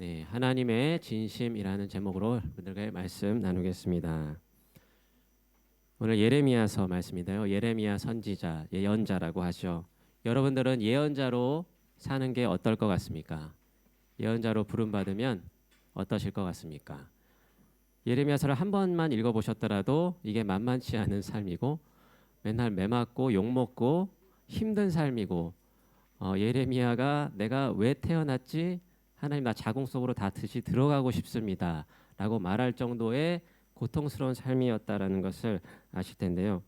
네, 하나님의 진심이라는 제목으로 여러분들과 말씀 나누겠습니다. 오늘 예레미야서 말씀인데요. 예레미야 선지자, 예언자라고 하죠. 여러분들은 예언자로 사는 게 어떨 것 같습니까? 예언자로 부름받으면 어떠실 것 같습니까? 예레미야서를 한 번만 읽어보셨더라도 이게 만만치 않은 삶이고 맨날 매 맞고 욕 먹고 힘든 삶이고 예레미야가 내가 왜 태어났지? 하나님 나 자궁 속으로 다 듯이 들어가고 싶습니다. 라고 말할 정도의 고통스러운 삶이었다라는 것을 아실 텐데요.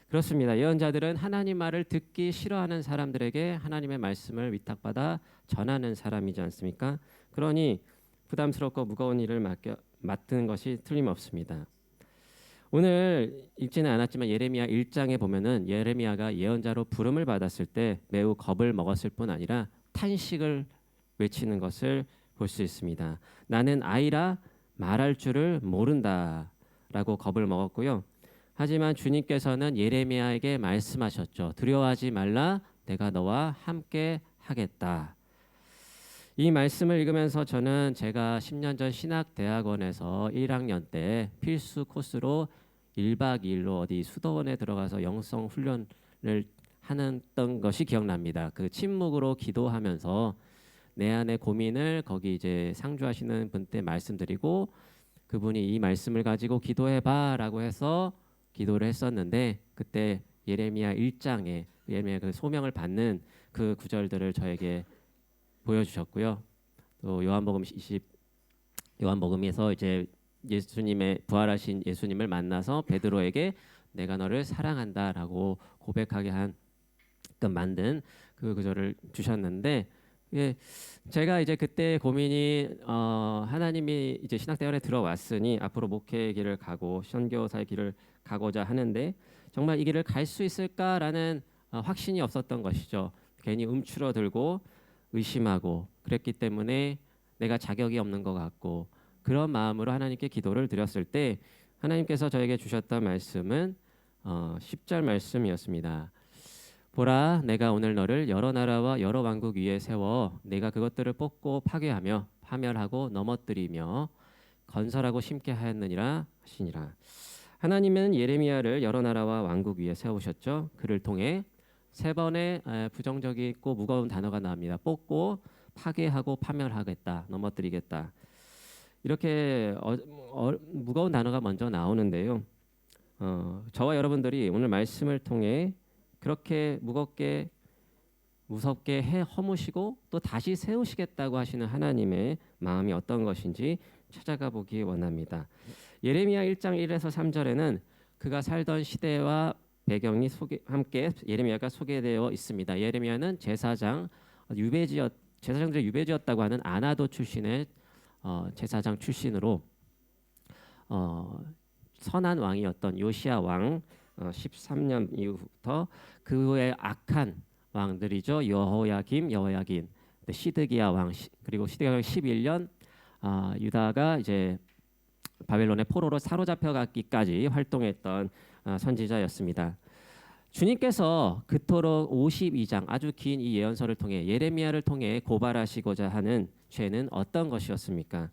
그렇습니다. 예언자들은 하나님 말을 듣기 싫어하는 사람들에게 하나님의 말씀을 위탁받아 전하는 사람이지 않습니까? 그러니 부담스럽고 무거운 일을 맡은 것이 틀림없습니다. 오늘 읽지는 않았지만 예레미야 1장에 보면은 예레미야가 예언자로 부름을 받았을 때 매우 겁을 먹었을 뿐 아니라 탄식을 외치는 것을 볼 수 있습니다. 나는 아이라 말할 줄을 모른다라고 겁을 먹었고요. 하지만 주님께서는 예레미야에게 말씀하셨죠. 두려워하지 말라. 내가 너와 함께 하겠다. 이 말씀을 읽으면서 저는 제가 10년 전 신학대학원에서 1학년 때 필수 코스로 1박 2일로 어디 수도원에 들어가서 영성 훈련을 하는 것이 기억납니다. 그 침묵으로 기도하면서 내 안의 고민을 거기 이제 상주하시는 분께 말씀드리고 그분이 이 말씀을 가지고 기도해봐라고 해서 기도를 했었는데 그때 예레미야 1장에 예레미야 그 소명을 받는 그 구절들을 저에게 보여주셨고요. 또 요한복음에서 이제 예수님의 부활하신 예수님을 만나서 베드로에게 내가 너를 사랑한다라고 고백하게 만든 그 구절을 주셨는데 예, 제가 이제 그때 고민이 하나님이 이제 신학대원에 들어왔으니 앞으로 목회의 길을 가고 선교사의 길을 가고자 하는데 정말 이 길을 갈 수 있을까라는 확신이 없었던 것이죠. 괜히 움츠러들고 의심하고 그랬기 때문에 내가 자격이 없는 것 같고 그런 마음으로 하나님께 기도를 드렸을 때 하나님께서 저에게 주셨던 말씀은 10절 말씀이었습니다. 보라 내가 오늘 너를 여러 나라와 여러 왕국 위에 세워 내가 그것들을 뽑고 파괴하며 파멸하고 넘어뜨리며 건설하고 심게 하였느니라 하시니라. 하나님은 예레미야를 여러 나라와 왕국 위에 세우셨죠. 그를 통해 세 번의 부정적이고 무거운 단어가 나옵니다. 뽑고 파괴하고 파멸하겠다, 넘어뜨리겠다. 이렇게 무거운 단어가 먼저 나오는데요. 저와 여러분들이 오늘 말씀을 통해 그렇게 무겁게 무섭게 허무시고 또 다시 세우시겠다고 하시는 하나님의 마음이 어떤 것인지 찾아가 보기 원합니다. 예레미야 1장 1에서 3절에는 그가 살던 시대와 배경이 함께 예레미야가 소개되어 있습니다. 예레미야는 제사장들의 유배지였다고 하는 아나도 출신의 제사장 출신으로 선한 왕이었던 요시야 왕 13년 이후부터 그 후에 악한 왕들이죠. 여호야긴, 시드기야 왕 그리고 시드기야 왕 11년 유다가 이제 바벨론의 포로로 사로잡혀가기까지 활동했던 선지자였습니다. 주님께서 그토록 52장 아주 긴 이 예언서를 통해 예레미야를 통해 고발하시고자 하는 죄는 어떤 것이었습니까?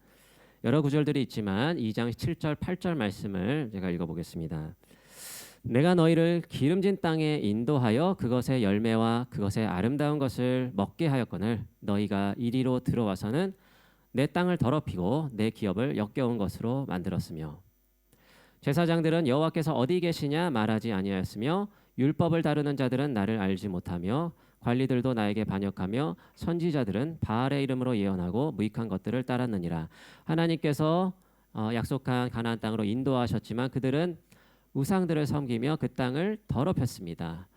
여러 구절들이 있지만 2장 7절 8절 말씀을 제가 읽어보겠습니다. 내가 너희를 기름진 땅에 인도하여 그것의 열매와 그것의 아름다운 것을 먹게 하였거늘 너희가 이리로 들어와서는 내 땅을 더럽히고 내 기업을 역겨운 것으로 만들었으며 제사장들은 여호와께서 어디 계시냐 말하지 아니하였으며 율법을 다루는 자들은 나를 알지 못하며 관리들도 나에게 반역하며 선지자들은 바알의 이름으로 예언하고 무익한 것들을 따랐느니라. 하나님께서 약속한 가나안 땅으로 인도하셨지만 그들은 우상들을 섬기며 그 땅을 더럽혔습니다.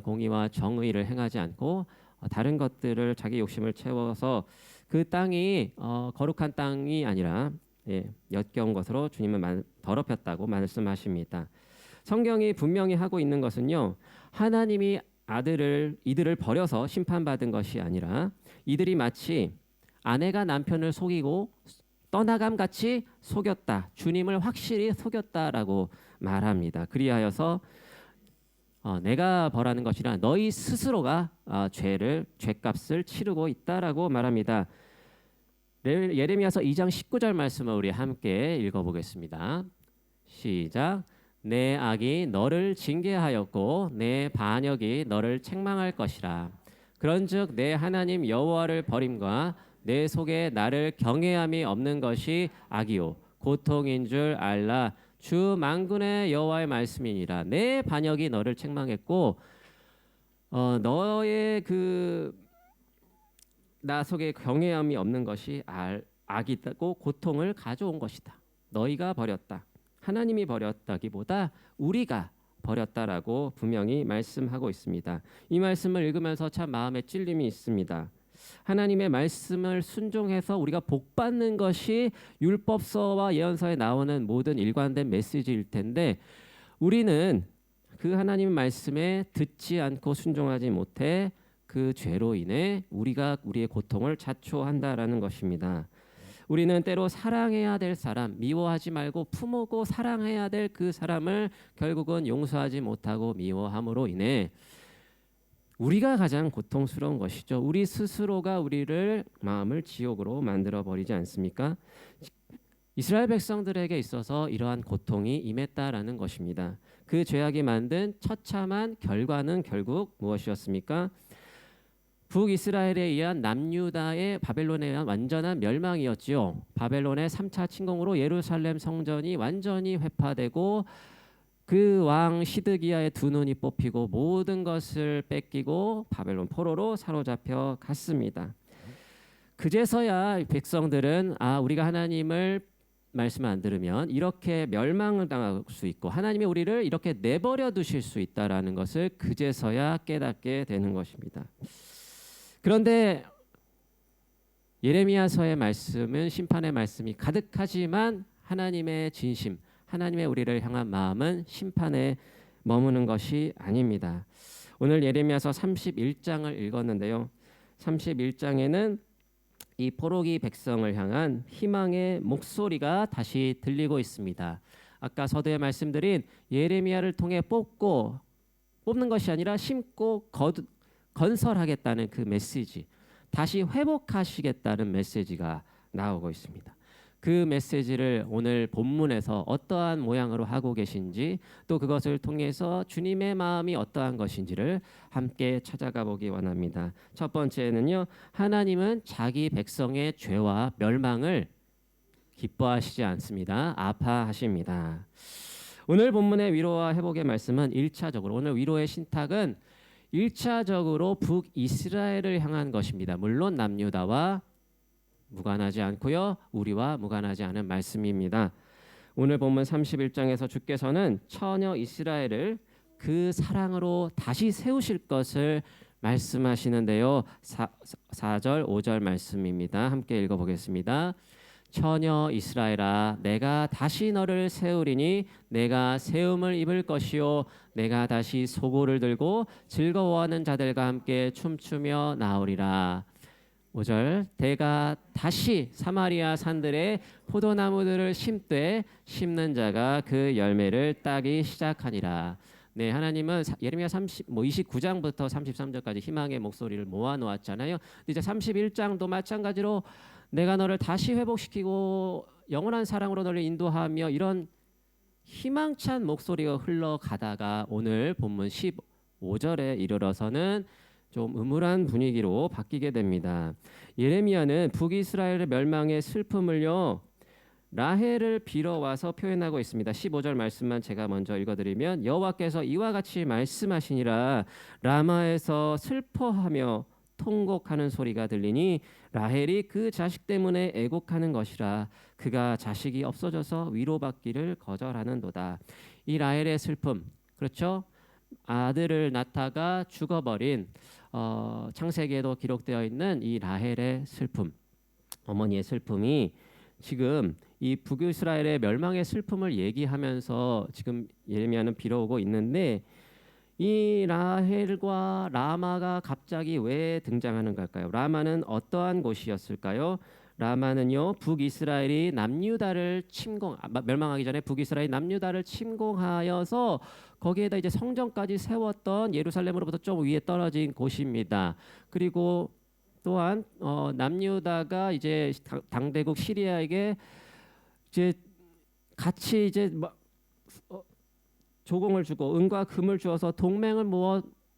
공의와 정의를 행하지 않고 다른 것들을 자기 욕심을 채워서 그 땅이 거룩한 땅이 아니라 역겨운 것으로 주님은 더럽혔다고 말씀하십니다. 성경이 분명히 하고 있는 것은요. 하나님이 이들을 버려서 심판받은 것이 아니라 이들이 마치 아내가 남편을 속이고 떠나감 같이 속였다. 주님을 확실히 속였다라고 말합니다. 그리하여서 내가 벌하는 것이라 너희 스스로가 죄값을 치르고 있다라고 말합니다. 예레미야서 2장 19절 말씀을 우리 함께 읽어보겠습니다. 시작. 내 악이 너를 징계하였고 내 반역이 너를 책망할 것이라. 그런즉 내 하나님 여호와를 버림과 내 속에 나를 경외함이 없는 것이 악이요 고통인 줄 알라. 주 만군의 여호와의 말씀이니라. 내 반역이 너를 책망했고 너의 나 속에 경외함이 없는 것이 악이고 고통을 가져온 것이다. 너희가 버렸다. 하나님이 버렸다기보다 우리가 버렸다라고 분명히 말씀하고 있습니다. 이 말씀을 읽으면서 참 마음에 찔림이 있습니다. 하나님의 말씀을 순종해서 우리가 복받는 것이 율법서와 예언서에 나오는 모든 일관된 메시지일 텐데 우리는 그 하나님의 말씀에 듣지 않고 순종하지 못해 그 죄로 인해 우리가 우리의 고통을 자초한다라는 것입니다. 우리는 때로 사랑해야 될 사람, 미워하지 말고 품고 사랑해야 될 그 사람을 결국은 용서하지 못하고 미워함으로 인해 우리가 가장 고통스러운 것이죠. 우리 스스로가 우리를 마음을 지옥으로 만들어 버리지 않습니까? 이스라엘 백성들에게 있어서 이러한 고통이 임했다라는 것입니다. 그 죄악이 만든 처참한 결과는 결국 무엇이었습니까? 북이스라엘에 의한 남유다의 바벨론에 의한 완전한 멸망이었지요. 바벨론의 3차 침공으로 예루살렘 성전이 완전히 회파되고 그 왕 시드기야의 두 눈이 뽑히고 모든 것을 뺏기고 바벨론 포로로 사로잡혀 갔습니다. 그제서야 백성들은 우리가 하나님을 말씀 안 들으면 이렇게 멸망을 당할 수 있고 하나님이 우리를 이렇게 내버려 두실 수 있다라는 것을 그제서야 깨닫게 되는 것입니다. 그런데 예레미야서의 말씀은 심판의 말씀이 가득하지만 하나님의 진심, 하나님의 우리를 향한 마음은 심판에 머무는 것이 아닙니다. 오늘 예레미야서 31장을 읽었는데요. 31장에는 이 포로기 백성을 향한 희망의 목소리가 다시 들리고 있습니다. 아까 서두에 말씀드린 예레미야를 통해 뽑는 것이 아니라 심고 건설하겠다는 그 메시지, 다시 회복하시겠다는 메시지가 나오고 있습니다. 그 메시지를 오늘 본문에서 어떠한 모양으로 하고 계신지 또 그것을 통해서 주님의 마음이 어떠한 것인지를 함께 찾아가 보기 원합니다. 첫 번째는요, 하나님은 자기 백성의 죄와 멸망을 기뻐하시지 않습니다. 아파하십니다. 오늘 본문의 위로와 회복의 말씀은 1차적으로 오늘 위로의 신탁은 1차적으로 북이스라엘을 향한 것입니다. 물론 남유다와 무관하지 않고요. 우리와 무관하지 않은 말씀입니다. 오늘 본문 31장에서 주께서는 처녀 이스라엘을 그 사랑으로 다시 세우실 것을 말씀하시는데요. 4절 5절 말씀입니다. 함께 읽어보겠습니다. 처녀 이스라엘아 내가 다시 너를 세우리니 내가 세움을 입을 것이요 내가 다시 소고를 들고 즐거워하는 자들과 함께 춤추며 나오리라. 5절 내가 다시 사마리아 산들에 포도나무들을 심되 심는 자가 그 열매를 따기 시작하니라. 네, 하나님은 예레미야 29장부터 33절까지 희망의 목소리를 모아 놓았잖아요. 이제 31장도 마찬가지로 내가 너를 다시 회복시키고 영원한 사랑으로 너를 인도하며 이런 희망찬 목소리가 흘러가다가 오늘 본문 15절에 이르러서는 좀 음울한 분위기로 바뀌게 됩니다. 예레미야는 북이스라엘의 멸망의 슬픔을요 라헬을 빌어와서 표현하고 있습니다. 15절 말씀만 제가 먼저 읽어드리면 여호와께서 이와 같이 말씀하시니라 라마에서 슬퍼하며 통곡하는 소리가 들리니 라헬이 그 자식 때문에 애곡하는 것이라 그가 자식이 없어져서 위로받기를 거절하는도다. 이 라헬의 슬픔, 그렇죠? 아들을 낳다가 죽어버린 창세기에도 기록되어 있는 이 라헬의 슬픔, 어머니의 슬픔이 지금 이 북이스라엘의 멸망의 슬픔을 얘기하면서 지금 예레미야는 빌어오고 있는데 이 라헬과 라마가 갑자기 왜 등장하는 걸까요? 라마는 어떠한 곳이었을까요? 라마는요 북이스라엘이 남유다를 멸망하기 전에 북이스라엘이 남유다를 침공하여서 거기에다 이제 성전까지 세웠던 예루살렘으로부터 좀 위에 떨어진 곳입니다. 그리고 또한 남유다가 이제 당대국 시리아에게 이제 같이 이제 조공을 주고 은과 금을 주어서 동맹을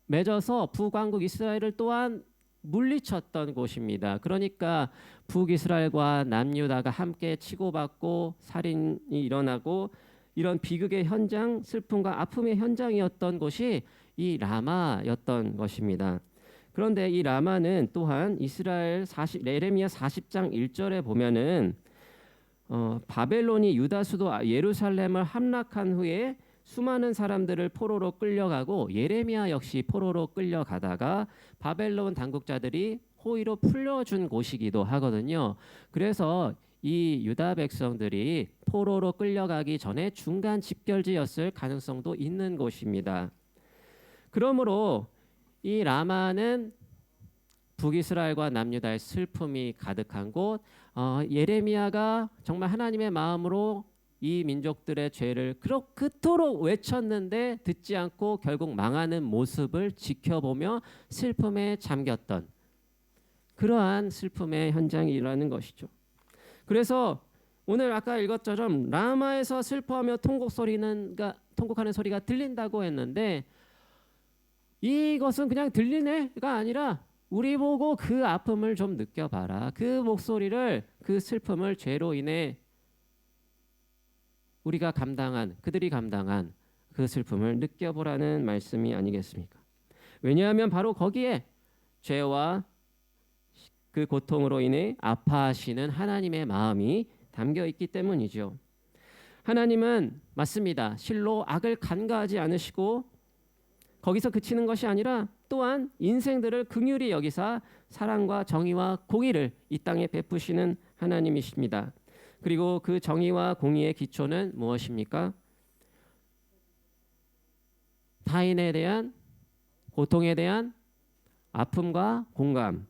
맺어서 북왕국 이스라엘을 또한 물리쳤던 곳입니다. 그러니까 북이스라엘과 남유다가 함께 치고받고 살인이 일어나고 이런 비극의 현장, 슬픔과 아픔의 현장이었던 곳이 이 라마였던 것입니다. 그런데 이 라마는 또한 예레미야 40장 1절에 보면은 바벨론이 유다 수도 예루살렘을 함락한 후에 수많은 사람들을 포로로 끌려가고 예레미야 역시 포로로 끌려가다가 바벨론 당국자들이 호의로 풀려준 곳이기도 하거든요. 그래서 이 유다 백성들이 포로로 끌려가기 전에 중간 집결지였을 가능성도 있는 곳입니다. 그러므로 이 라마는 북이스라엘과 남유다의 슬픔이 가득한 곳, 예레미야가 정말 하나님의 마음으로 이 민족들의 죄를 그토록 외쳤는데 듣지 않고 결국 망하는 모습을 지켜보며 슬픔에 잠겼던 그러한 슬픔의 현장이라는 것이죠. 그래서 오늘 아까 읽었처럼 라마에서 슬퍼하며 통곡하는 소리가 들린다고 했는데 이것은 그냥 들리네가 아니라 우리 보고 그 아픔을 좀 느껴봐라. 그 목소리를, 그 슬픔을 죄로 인해 그들이 감당한 그 슬픔을 느껴보라는 말씀이 아니겠습니까? 왜냐하면 바로 거기에 죄와 그 고통으로 인해 아파하시는 하나님의 마음이 담겨 있기 때문이죠. 하나님은 맞습니다. 실로 악을 간과하지 않으시고 거기서 그치는 것이 아니라 또한 인생들을 긍휼히 여기사 사랑과 정의와 공의를 이 땅에 베푸시는 하나님이십니다. 그리고 그 정의와 공의의 기초는 무엇입니까? 타인에 대한 고통에 대한 아픔과 공감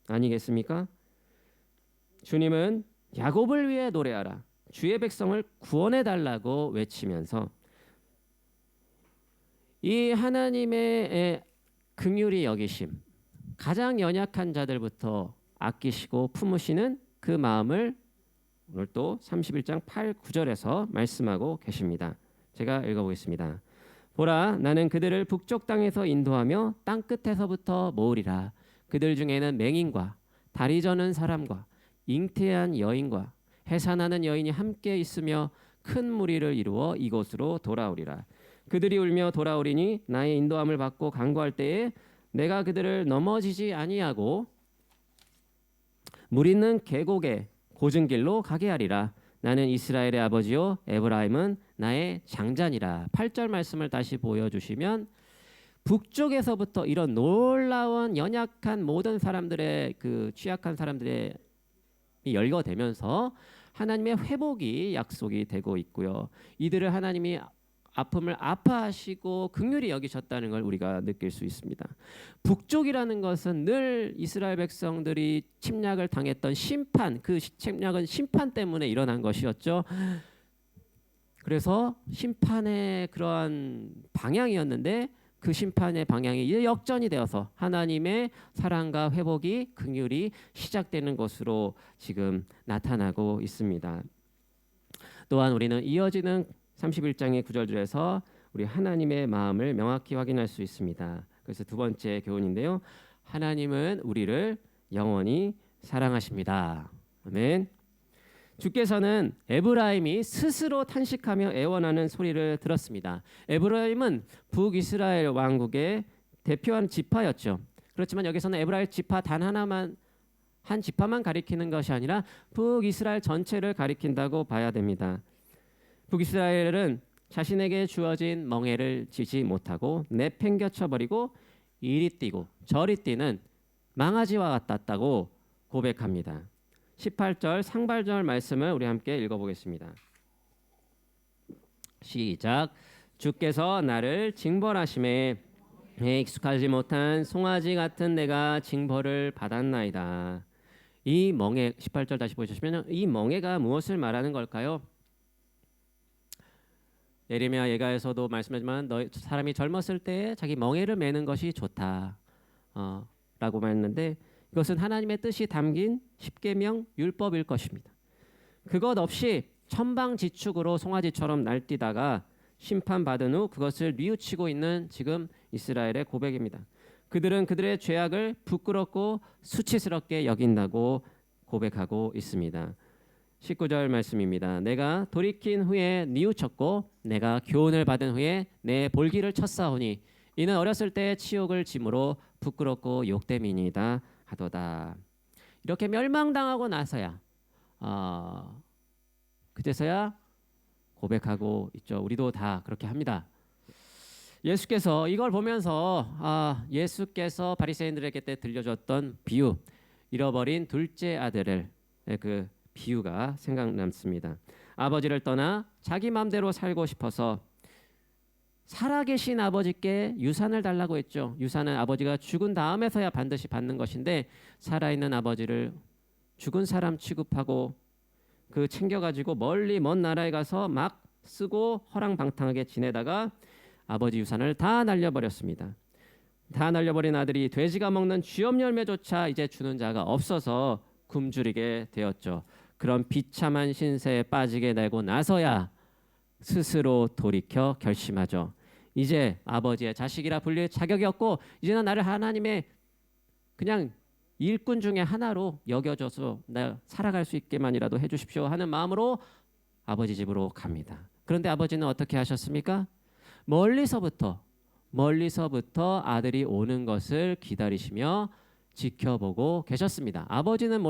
아니겠습니까? 주님은 야곱을 위해 노래하라. 주의 백성을 구원해 달라고 외치면서 이 하나님의 긍휼히 여기심, 가장 연약한 자들부터 아끼시고 품으시는 그 마음을 오늘 또 31장 8, 9절에서 말씀하고 계십니다. 제가 읽어보겠습니다. 보라, 나는 그들을 북쪽 땅에서 인도하며 땅 끝에서부터 모으리라. 그들 중에는 맹인과 다리 저는 사람과 잉태한 여인과 해산하는 여인이 함께 있으며 큰 무리를 이루어 이곳으로 돌아오리라. 그들이 울며 돌아오리니 나의 인도함을 받고 간구할 때에 내가 그들을 넘어지지 아니하고 물 있는 계곡에 고진 길로 가게 하리라. 나는 이스라엘의 아버지요 에브라임은 나의 장자니라. 8절 말씀을 다시 보여주시면 북쪽에서부터 이런 놀라운 연약한 모든 사람들의 그 취약한 사람들의 열거되면서 하나님의 회복이 약속이 되고 있고요. 이들을 하나님이 아픔을 아파하시고 긍휼히 여기셨다는 걸 우리가 느낄 수 있습니다. 북쪽이라는 것은 늘 이스라엘 백성들이 침략을 당했던 심판, 그 침략은 심판 때문에 일어난 것이었죠. 그래서 심판의 그러한 방향이었는데 그 심판의 방향이 이제 역전이 되어서 하나님의 사랑과 회복이 긍휼이 시작되는 것으로 지금 나타나고 있습니다. 또한 우리는 이어지는 31장의 9절에서 우리 하나님의 마음을 명확히 확인할 수 있습니다. 그래서 두 번째 교훈인데요. 하나님은 우리를 영원히 사랑하십니다. 아멘. 주께서는 에브라임이 스스로 탄식하며 애원하는 소리를 들었습니다. 에브라임은 북이스라엘 왕국의 대표한 지파였죠. 그렇지만 여기서는 에브라임 지파 단 하나만 한 지파만 가리키는 것이 아니라 북이스라엘 전체를 가리킨다고 봐야 됩니다. 북이스라엘은 자신에게 주어진 멍에를 지지 못하고 내팽겨쳐 버리고 이리 뛰고 저리 뛰는 망아지와 같았다고 고백합니다. 18절 상발절 말씀을 우리 함께 읽어보겠습니다. 시작. 주께서 나를 징벌하심에 익숙하지 못한 송아지 같은 내가 징벌을 받았나이다. 이 멍에 18절 다시 보시면 이 멍에가 무엇을 말하는 걸까요? 예레미야 예가에서도 말씀하지만 사람이 젊었을 때 자기 멍에를 매는 것이 좋다 라고 말했는데 이것은 하나님의 뜻이 담긴 십계명 율법일 것입니다. 그것 없이 천방지축으로 송아지처럼 날뛰다가 심판받은 후 그것을 뉘우치고 있는 지금 이스라엘의 고백입니다. 그들은 그들의 죄악을 부끄럽고 수치스럽게 여긴다고 고백하고 있습니다. 19절 말씀입니다. 내가 돌이킨 후에 뉘우쳤고 내가 교훈을 받은 후에 내 볼기를 쳤사오니 이는 어렸을 때 치욕을 짐으로 부끄럽고 욕됨이니이다 하도다. 이렇게 멸망당하고 나서야 그제서야 고백하고 있죠. 우리도 다 그렇게 합니다. 예수께서 이걸 보면서 예수께서 바리새인들에게 때 들려줬던 비유, 잃어버린 둘째 아들을 그 비유가 생각났습니다. 아버지를 떠나 자기 마음대로 살고 싶어서 살아계신 아버지께 유산을 달라고 했죠. 유산은 아버지가 죽은 다음에서야 반드시 받는 것인데 살아있는 아버지를 죽은 사람 취급하고 그 챙겨가지고 멀리 먼 나라에 가서 막 쓰고 허랑방탕하게 지내다가 아버지 유산을 다 날려버렸습니다. 다 날려버린 아들이 돼지가 먹는 쥐염 열매조차 이제 주는 자가 없어서 굶주리게 되었죠. 그런 비참한 신세에 빠지게 되고 나서야 스스로 돌이켜 결심하죠. 이제 아버지의 자식이라 불릴 자격이 없고 이제는 나를 하나님의 그냥 일꾼 중에 하나로 여겨줘서 나 살아갈 수 있게만이라도 해주십시오 하는 마음으로 아버지 집으로 갑니다. 그런데 아버지는 어떻게 하셨습니까? 멀리서부터 아들이 오는 것을 기다리시며 지켜보고 계셨습니다. 아들은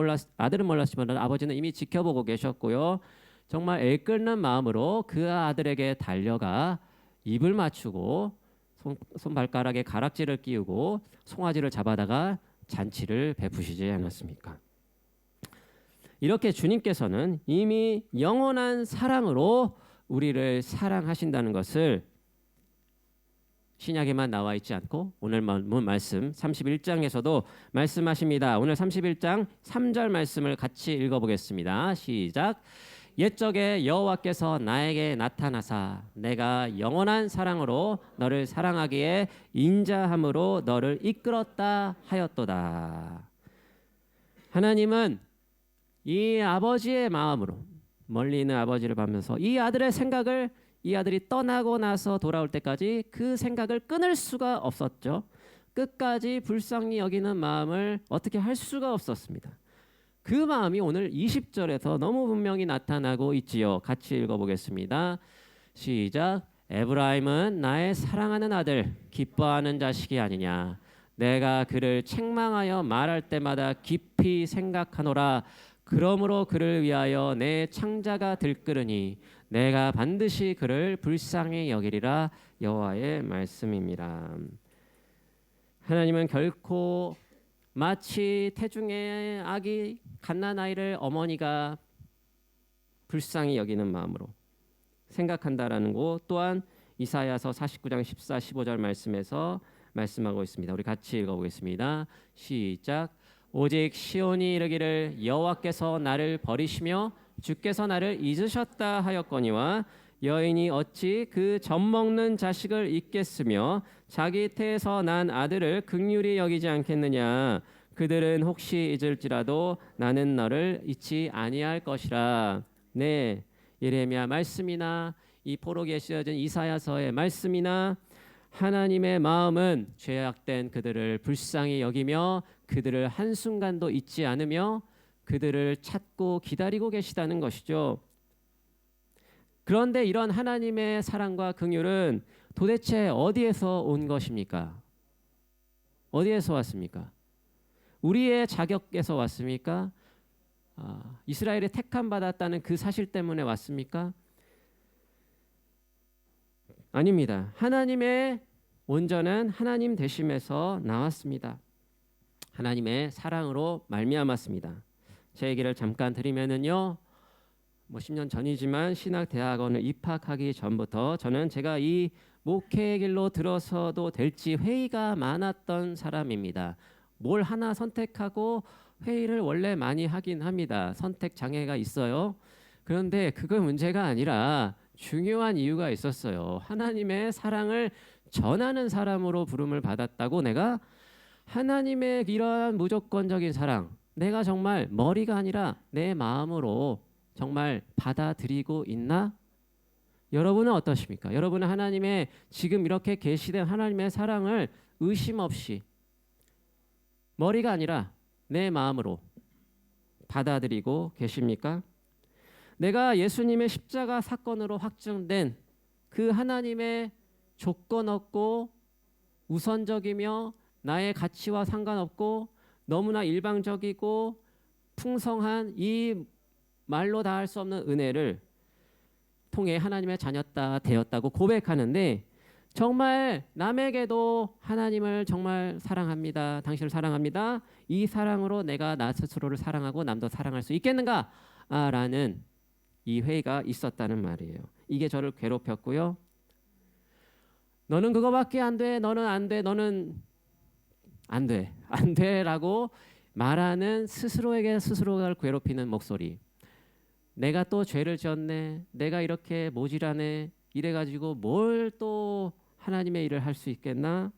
몰랐지만 아버지는 이미 지켜보고 계셨고요. 정말 애끓는 마음으로 그 아들에게 달려가 입을 맞추고 손발가락에 가락지를 끼우고 송아지를 잡아다가 잔치를 베푸시지 않았습니까? 이렇게 주님께서는 이미 영원한 사랑으로 우리를 사랑하신다는 것을 신약에만 나와 있지 않고 오늘 말씀 31장에서도 말씀하십니다. 오늘 31장 3절 말씀을 같이 읽어보겠습니다. 시작. 옛적에 여호와께서 나에게 나타나사 내가 영원한 사랑으로 너를 사랑하기에 인자함으로 너를 이끌었다 하였도다. 하나님은 이 아버지의 마음으로 멀리 있는 아버지를 보면서 이 아들의 생각을 이 아들이 떠나고 나서 돌아올 때까지 그 생각을 끊을 수가 없었죠. 끝까지 불쌍히 여기는 마음을 어떻게 할 수가 없었습니다. 그 마음이 오늘 20절에서 너무 분명히 나타나고 있지요. 같이 읽어보겠습니다. 시작. 에브라임은 나의 사랑하는 아들, 기뻐하는 자식이 아니냐. 내가 그를 책망하여 말할 때마다 깊이 생각하노라. 그러므로 그를 위하여 내 창자가 들끓으니 내가 반드시 그를 불쌍히 여기리라. 여호와의 말씀입니다. 하나님은 결코 마치 태중의 아기 갓난아이를 어머니가 불쌍히 여기는 마음으로 생각한다라는 것 또한 이사야서 49장 14, 15절 말씀에서 말씀하고 있습니다. 우리 같이 읽어보겠습니다. 시작. 오직 시온이 이르기를 여호와께서 나를 버리시며 주께서 나를 잊으셨다 하였거니와 여인이 어찌 그 젖먹는 자식을 잊겠으며 자기 태에서 난 아들을 긍휼히 여기지 않겠느냐. 그들은 혹시 잊을지라도 나는 너를 잊지 아니할 것이라. 네, 예레미야 말씀이나 이 포로기에 쓰여진 이사야서의 말씀이나 하나님의 마음은 죄악된 그들을 불쌍히 여기며 그들을 한순간도 잊지 않으며 그들을 찾고 기다리고 계시다는 것이죠. 그런데 이런 하나님의 사랑과 긍휼은 도대체 어디에서 온 것입니까? 어디에서 왔습니까? 우리의 자격에서 왔습니까? 이스라엘이 택함 받았다는 그 사실 때문에 왔습니까? 아닙니다. 하나님의 온전한 하나님 되심에서 나왔습니다. 하나님의 사랑으로 말미암았습니다. 제 얘기를 잠깐 드리면은요. 10년 전이지만 신학대학원을 입학하기 전부터 저는 제가 이 목회의 길로 들어서도 될지 회의가 많았던 사람입니다. 뭘 하나 선택하고 회의를 원래 많이 하긴 합니다. 선택 장애가 있어요. 그런데 그거 문제가 아니라 중요한 이유가 있었어요. 하나님의 사랑을 전하는 사람으로 부름을 받았다고 내가 하나님의 이러한 무조건적인 사랑, 내가 정말 머리가 아니라 내 마음으로 정말 받아들이고 있나? 여러분은 어떠십니까? 여러분은 하나님의 지금 이렇게 계시된 하나님의 사랑을 의심 없이 머리가 아니라 내 마음으로 받아들이고 계십니까? 내가 예수님의 십자가 사건으로 확증된 그 하나님의 조건 없고 우선적이며 나의 가치와 상관없고 너무나 일방적이고 풍성한 이 말로 다 할 수 없는 은혜를 통해 하나님의 자녀다 되었다고 고백하는데, 정말 남에게도 하나님을 정말 사랑합니다, 당신을 사랑합니다, 이 사랑으로 내가 나 스스로를 사랑하고 남도 사랑할 수 있겠는가? 라는 이 회의가 있었다는 말이에요. 이게 저를 괴롭혔고요. 너는 그거밖에 안 돼, 너는 안 돼, 너는 안 돼, 안 돼라고 말하는 스스로에게 스스로를 괴롭히는 목소리. 내가 또 죄를 지었네, 내가 이렇게 모질하네, 이래가지고 뭘 또 하나님의 일을 할 수 있겠나?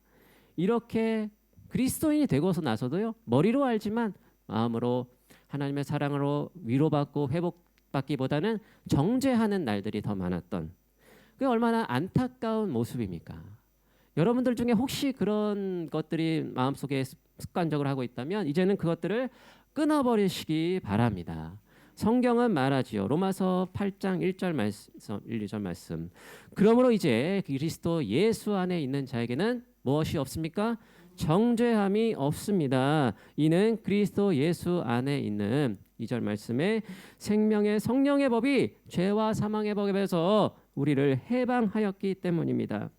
이렇게 그리스도인이 되고서 나서도요, 머리로 알지만 마음으로 하나님의 사랑으로 위로받고 회복받기보다는 정죄하는 날들이 더 많았던, 그게 얼마나 안타까운 모습입니까? 여러분들 중에 혹시 그런 것들이 마음속에 습관적으로 하고 있다면 이제는 그것들을 끊어버리시기 바랍니다. 성경은 말하지요. 로마서 8장 1절 말씀, 1, 2절 말씀. 그러므로 이제 그리스도 예수 안에 있는 자에게는 무엇이 없습니까? 정죄함이 없습니다. 이는 그리스도 예수 안에 있는 2절 말씀에 생명의 성령의 법이 죄와 사망의 법에서 우리를 해방하였기 때문입니다.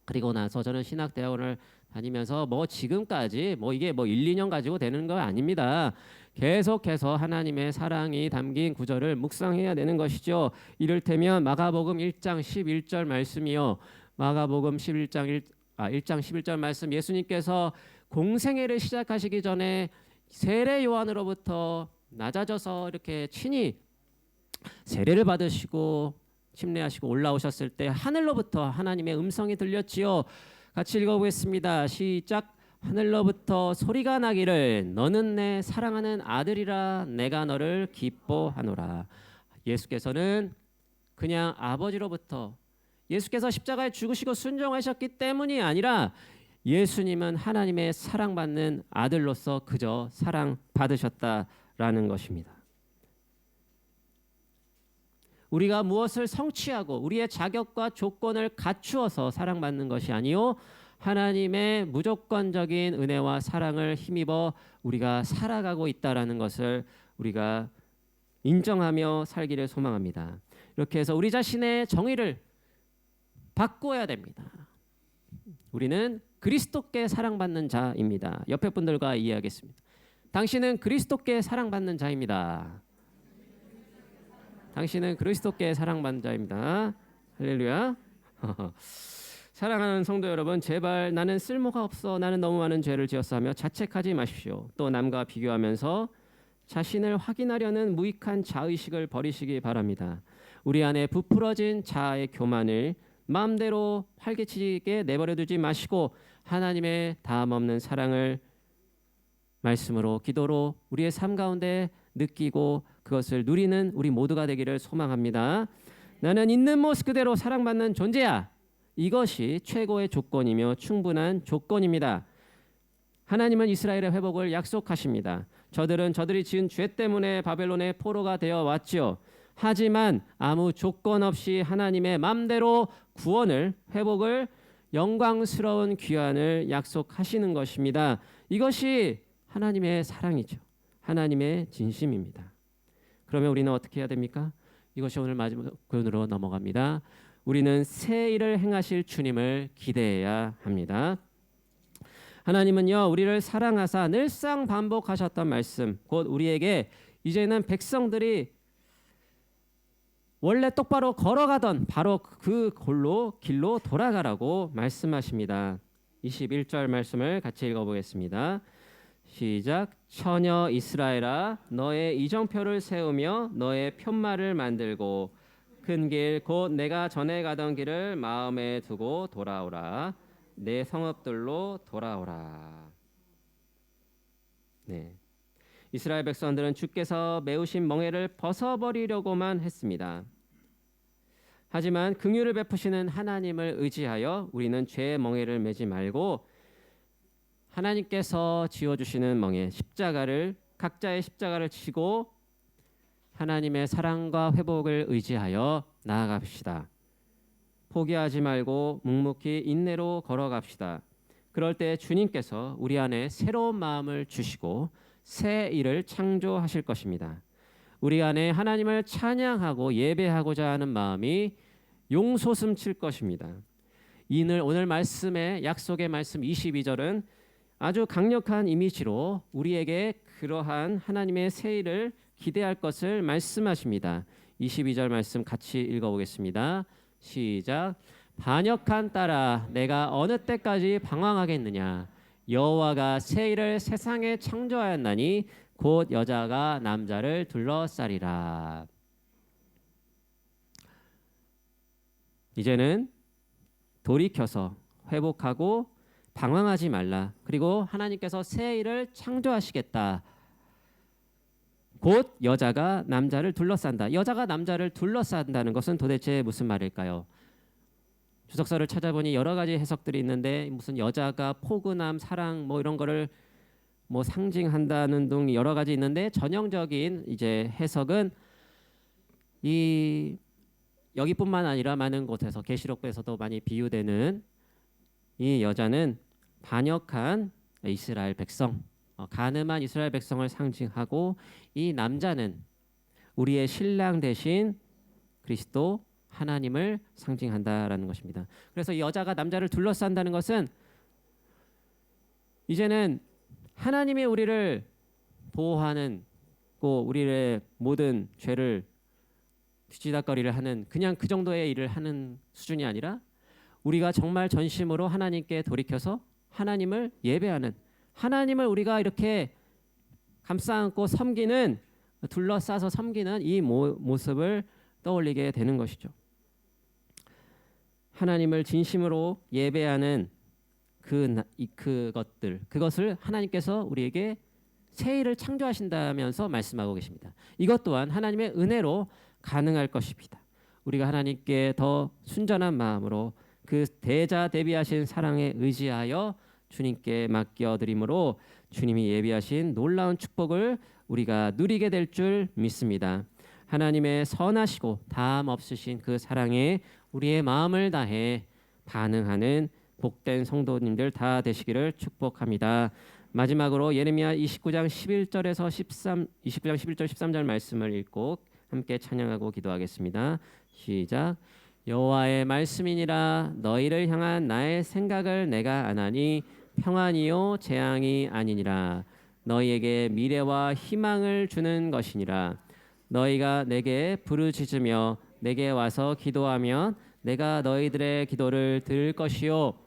그리고 나서 저는 신학대학원을 다니면서 지금까지 이게 1, 2년 가지고 되는 거 아닙니다. 계속해서 하나님의 사랑이 담긴 구절을 묵상해야 되는 것이죠. 이를테면 마가복음 1장 11절 말씀이요. 마가복음 1장 11절 말씀, 예수님께서 공생애를 시작하시기 전에 세례 요한으로부터 낮아져서 이렇게 친히 세례를 받으시고 침례하시고 올라오셨을 때 하늘로부터 하나님의 음성이 들렸지요. 같이 읽어보겠습니다. 시작. 하늘로부터 소리가 나기를 너는 내 사랑하는 아들이라 내가 너를 기뻐하노라. 예수께서는 그냥 아버지로부터, 예수께서 십자가에 죽으시고 순종하셨기 때문이 아니라 예수님은 하나님의 사랑받는 아들로서 그저 사랑받으셨다라는 것입니다. 우리가 무엇을 성취하고 우리의 자격과 조건을 갖추어서 사랑받는 것이 아니요, 하나님의 무조건적인 은혜와 사랑을 힘입어 우리가 살아가고 있다라는 것을 우리가 인정하며 살기를 소망합니다. 이렇게 해서 우리 자신의 정의를 바꿔야 됩니다. 우리는 그리스도께 사랑받는 자입니다. 옆에 분들과 이해하겠습니다. 당신은 그리스도께 사랑받는 자입니다. 당신은 그리스도께 사랑받는 자입니다. 할렐루야. 사랑하는 성도 여러분, 제발 나는 쓸모가 없어, 나는 너무 많은 죄를 지었어 하며 자책하지 마십시오. 또 남과 비교하면서 자신을 확인하려는 무익한 자의식을 버리시기 바랍니다. 우리 안에 부풀어진 자아의 교만을 마음대로 활개치게 내버려두지 마시고 하나님의 다함없는 사랑을 말씀으로, 기도로 우리의 삶 가운데 느끼고 그것을 누리는 우리 모두가 되기를 소망합니다. 나는 있는 모습 그대로 사랑받는 존재야. 이것이 최고의 조건이며 충분한 조건입니다. 하나님은 이스라엘의 회복을 약속하십니다. 저들은 저들이 지은 죄 때문에 바벨론의 포로가 되어 왔지요. 하지만 아무 조건 없이 하나님의 맘대로 구원을, 회복을, 영광스러운 귀환을 약속하시는 것입니다. 이것이 하나님의 사랑이죠. 하나님의 진심입니다. 그러면 우리는 어떻게 해야 됩니까? 이것이 오늘 마지막 교훈으로 넘어갑니다. 우리는 새 일을 행하실 주님을 기대해야 합니다. 하나님은요, 우리를 사랑하사 늘상 반복하셨던 말씀, 곧 우리에게 이제는 백성들이 원래 똑바로 걸어가던 바로 그 길로 돌아가라고 말씀하십니다. 21절 말씀을 같이 읽어보겠습니다. 시작. 처녀 이스라엘아, 너의 이정표를 세우며 너의 편말을 만들고 큰 길 곧 내가 전에 가던 길을 마음에 두고 돌아오라. 내 성읍들로 돌아오라. 네. 이스라엘 백성들은 주께서 메우신 멍에를 벗어버리려고만 했습니다. 하지만 긍휼을 베푸시는 하나님을 의지하여 우리는 죄의 멍에를 매지 말고 하나님께서 지어주시는 멍에 각자의 십자가를 치고 하나님의 사랑과 회복을 의지하여 나아갑시다. 포기하지 말고 묵묵히 인내로 걸어갑시다. 그럴 때 주님께서 우리 안에 새로운 마음을 주시고 새 일을 창조하실 것입니다. 우리 안에 하나님을 찬양하고 예배하고자 하는 마음이 용솟음칠 것입니다. 오늘 말씀의 약속의 말씀 22절은 아주 강력한 이미지로 우리에게 그러한 하나님의 새 일을 기대할 것을 말씀하십니다. 22절 말씀 같이 읽어보겠습니다. 시작. 반역한 딸아 내가 어느 때까지 방황하겠느냐. 여호와가 새 일을 세상에 창조하였나니 곧 여자가 남자를 둘러싸리라. 이제는 돌이켜서 회복하고 방황하지 말라. 그리고 하나님께서 새 일을 창조하시겠다. 곧 여자가 남자를 둘러싼다. 여자가 남자를 둘러싼다는 것은 도대체 무슨 말일까요? 주석서를 찾아보니 여러 가지 해석들이 있는데 무슨 여자가 포근함, 사랑 뭐 이런 거를 뭐 상징한다는 등 여러 가지 있는데 전형적인 이제 해석은 여기뿐만 아니라 많은 곳에서 계시록에서도 많이 비유되는 이 여자는 반역한 이스라엘 백성, 간음한 이스라엘 백성을 상징하고 이 남자는 우리의 신랑 대신 그리스도 하나님을 상징한다라는 것입니다. 그래서 이 여자가 남자를 둘러싼다는 것은 이제는 하나님이 우리를 보호하는 우리의 모든 죄를 뒤지다거리를 하는 그냥 그 정도의 일을 하는 수준이 아니라 우리가 정말 전심으로 하나님께 돌이켜서 하나님을 예배하는, 하나님을 우리가 이렇게 감싸안고 섬기는, 둘러싸서 섬기는 이 모습을 떠올리게 되는 것이죠. 하나님을 진심으로 예배하는 그것을 하나님께서 우리에게 새 일을 창조하신다면서 말씀하고 계십니다. 이것 또한 하나님의 은혜로 가능할 것입니다. 우리가 하나님께 더 순전한 마음으로 그 대자 대비하신 사랑에 의지하여 주님께 맡겨드림으로 주님이 예비하신 놀라운 축복을 우리가 누리게 될 줄 믿습니다. 하나님의 선하시고 다함 없으신 그 사랑에 우리의 마음을 다해 반응하는 복된 성도님들 다 되시기를 축복합니다. 마지막으로 예레미야 29장 11절에서 13절 말씀을 읽고 함께 찬양하고 기도하겠습니다. 시작. 여호와의 말씀이니라. 너희를 향한 나의 생각을 내가 아나니 평안이요 재앙이 아니니라. 너희에게 미래와 희망을 주는 것이니라. 너희가 내게 부르짖으며 내게 와서 기도하면 내가 너희들의 기도를 들을 것이요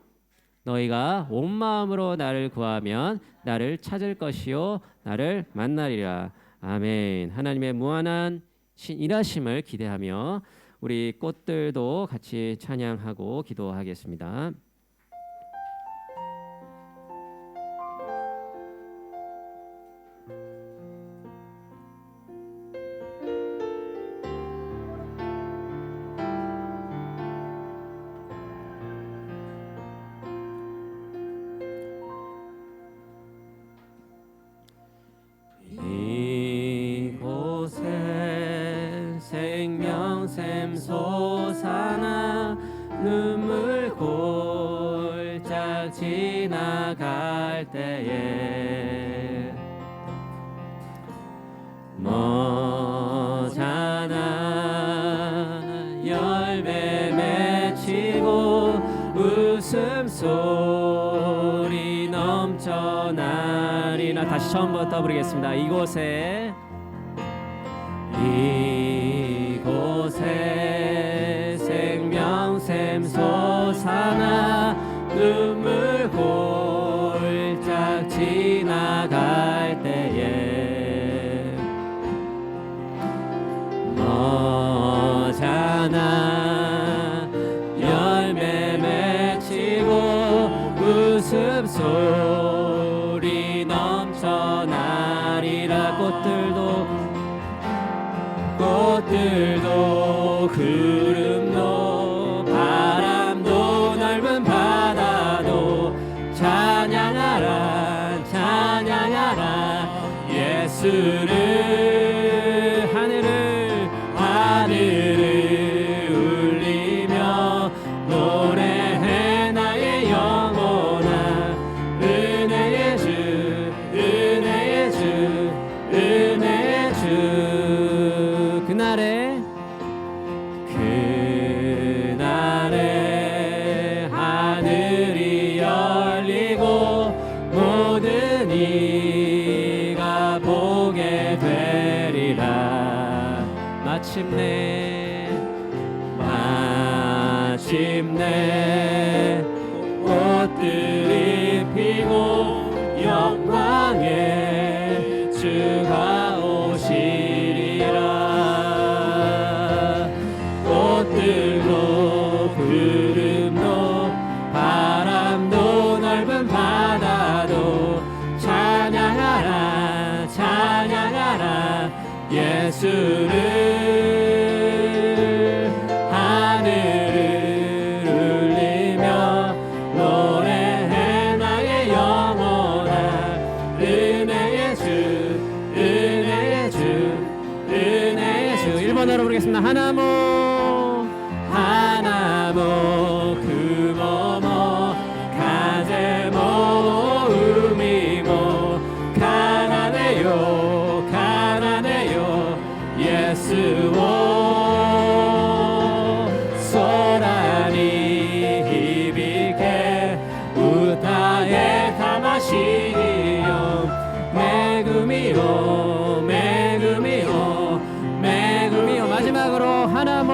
너희가 온 마음으로 나를 구하면 나를 찾을 것이요 나를 만나리라. 아멘. 하나님의 무한한 일하심을 기대하며 우리 꽃들도 같이 찬양하고 기도하겠습니다. 샘솟아나 눈물 골짝 지나갈 때에 머잖아 열매 맺히고 웃음소리 넘쳐나리라. 다시 처음부터 부르겠습니다. 이곳에 생명샘 솟아나 눈물 골짝 지나갈 때에 머잖아 열매 맺히고 웃음소리 넘쳐나 하늘도 구름도 바람도 넓은 바다도 찬양하라 찬양하라 예수를 하늘을 울리며 노래해 나의 영혼아 은혜의 주 은혜의 주 은혜의 주 그날에 하늘이 열리고 모든 이가 보게 되리라 마침내 꽃들이 피고 영광의 주가 오시리라 꽃들도 구름도 바람도 넓은 바다도 찬양하라 찬양하라 예수를 하늘을 울리며 노래해 나의 영혼아 은혜의 주 은혜의 주 은혜의 주 1번으로 부르겠습니다. 하나모 하나모 그모모 가제모 음이모 가나네요 가나네요 예수오 소란이 희비게 우타에 담아시요 매금이요 매금이요 매금이요 마지막으로 하나모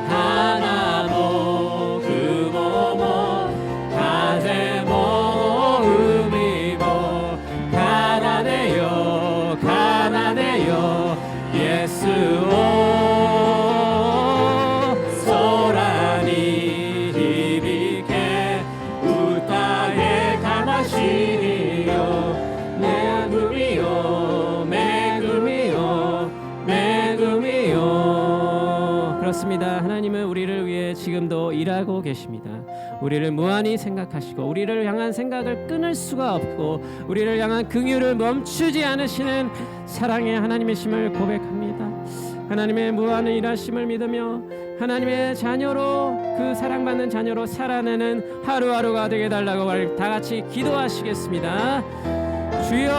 하나모 그모모 가제모 음이모 가나네요 가나네요 예수오 소란이 희비게 우타에 담아시요 매금이요 매금이요 매금이요 그렇습니다. 하나님은 우리를 위해 지금도 일하고 계십니다. 우리를 무한히 생각하시고 우리를 향한 생각을 끊을 수가 없고 우리를 향한 긍휼을 멈추지 않으시는 사랑의 하나님이심을 고백합니다. 하나님의 무한한 일하심을 믿으며 하나님의 자녀로 그 사랑받는 자녀로 살아내는 하루하루가 되게 달라고 다 같이 기도하시겠습니다. 주여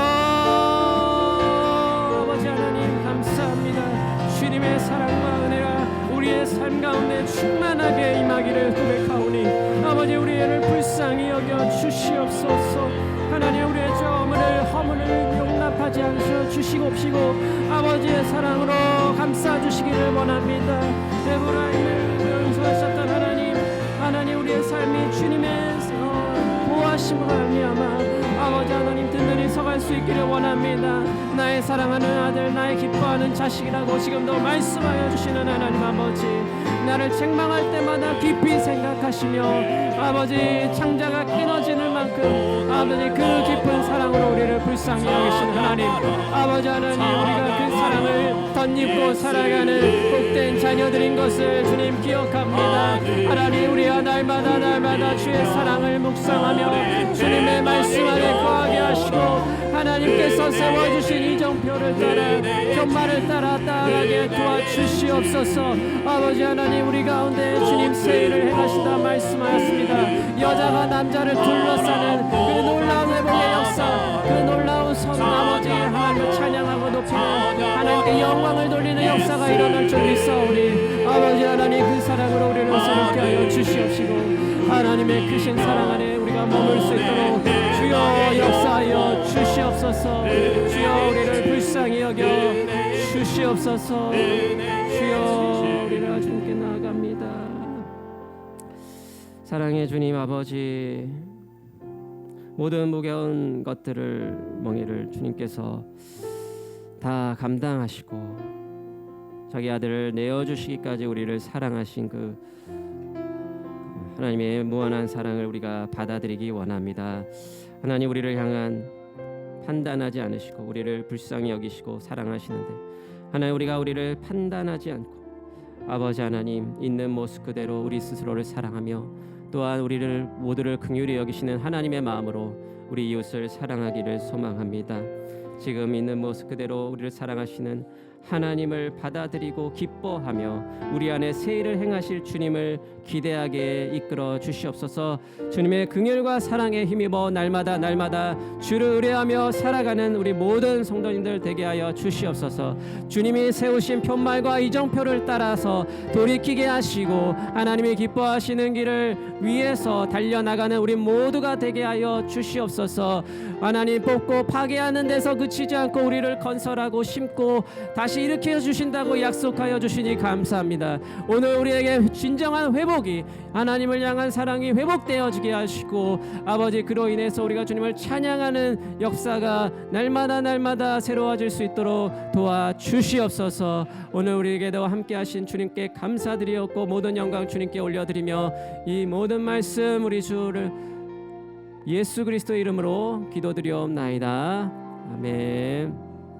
아버지 하나님 감사합니다. 주님의 사랑과 은혜가 우리의 삶 가운데 충만하게 임하기를 고백하오니 아버지 우리를 불쌍히 여겨 주시옵소서. 하나님 우리의 죄악을 허물을 용납하지 않으셔 주시옵시고 아버지의 사랑으로 감싸 주시기를 원합니다. 에브라임을 용서하셨던 하나님 우리의 삶이 주님의 보호하심으로 말미암아 아버지 하나님 든든히 서갈 수 있기를 원합니다. 나의 사랑하는 아들 나의 기뻐하는 자식이라고 지금도 말씀하여 주시는 하나님 아버지 나를 책망할 때마다 깊이 생각하시며 아버지 창자가 끊어지는 만큼 아버지 그 깊은 사랑으로 우리를 불쌍히 여기시는 하나님 아버지 하나님 우리가 그 사랑을 덧입고 살아가는 복된 자녀들인 것을 주님 기억합니다. 하나님 우리가 날마다 주의 사랑을 묵상하며 주님의 말씀 안에 거하게 하시고 하나님께서 세워주신 이정표를 따라 견말을 따라 따라가게 도와주시옵소서. 아버지 하나님 우리 가운데 주님 세일을 행하신다 말씀하였습니다. 여자가 남자를 둘러싸는 그 놀라운 회복의 역사 그 놀라운 선 아버지 하나님을 찬양하고 높이며 하나님께 영광을 돌리는 역사가 일어날 줄 믿사오니 아버지 하나님 그 사랑으로 우리를 새롭게 하여 주시옵시고 하나님의 크신 사랑 안에 우리가 머물 수 있도록 주여 역사하여 주시옵소서. 주여 우리를 불쌍히 여겨 주시옵소서. 주여 우리를 주님께 나아갑니다. 사랑의 주님 아버지 모든 무거운 것들을 멍에를 주님께서 다 감당하시고 자기 아들을 내어주시기까지 우리를 사랑하신 그 하나님의 무한한 사랑을 우리가 받아들이기 원합니다. 하나님 우리를 향한 판단하지 않으시고 우리를 불쌍히 여기시고 사랑하시는데 하나님, 우리가 우리를 판단하지 않고 아버지 하나님 있는 모습 그대로 우리 스스로를 사랑하며 또한 우리를 모두를 긍휼히 여기시는 하나님의 마음으로 우리 이웃을 사랑하기를 소망합니다. 지금 있는 모습 그대로 우리를 사랑하시는 하나님을 받아들이고 기뻐하며 우리 안에 새 일을 행하실 주님을 기대하게 이끌어 주시옵소서. 주님의 긍휼과 사랑에 힘입어 날마다 주를 의뢰하며 살아가는 우리 모든 성도님들 되게 하여 주시옵소서. 주님이 세우신 편말과 이정표를 따라서 돌이키게 하시고 하나님이 기뻐하시는 길을 위해서 달려나가는 우리 모두가 되게 하여 주시옵소서. 하나님, 뽑고 파괴하는 데서 그치지 않고 우리를 건설하고 심고 다시 일으켜 주신다고 약속하여 주시니 감사합니다. 오늘 우리에게 진정한 회복이, 하나님을 향한 사랑이 회복되어지게 하시고 아버지, 그로 인해서 우리가 주님을 찬양하는 역사가 날마다 새로워질 수 있도록 도와주시옵소서. 오늘 우리에게도 함께 하신 주님께 감사드리었고 모든 영광 주님께 올려드리며 이 모든 말씀 우리 주를 예수 그리스도의 이름으로 기도드리옵나이다. 아멘.